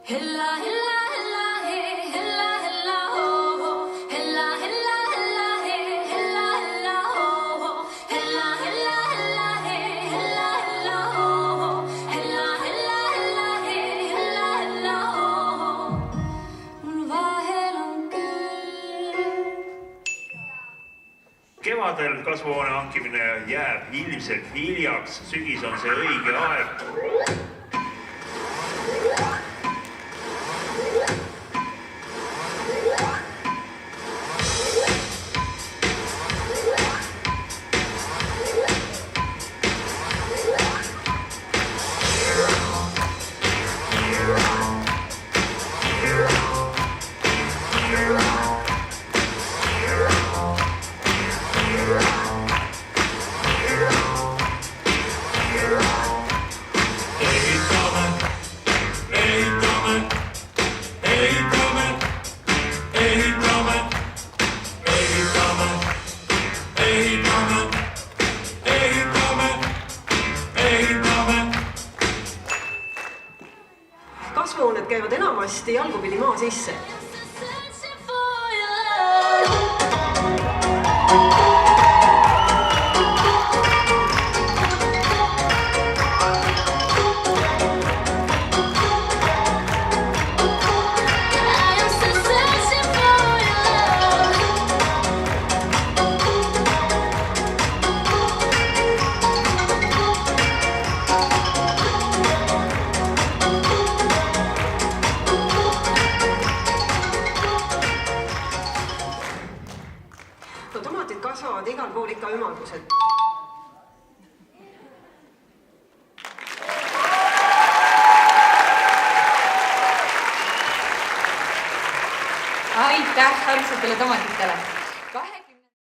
Hella, hella, hella, hey, hella, hella, ho, ho. Hella, hella, hella, hey, hella, hella, ho, ho. Hella, hella, hella, hey, hella, hella, ho, ho. Hella, hella, hella, hey, hella, hella, ho, ho. Mul vahel on küll. Kevadel kasvuhoone hankimine jääb ilmselt hiljaks, sügis on see õige aeg. Kasvuhooned käivad enamasti jalgupidi maa sisse. Tomatid kasvavad igal pool ikka ümmarguselt. Aitäh armsatele tomatitele!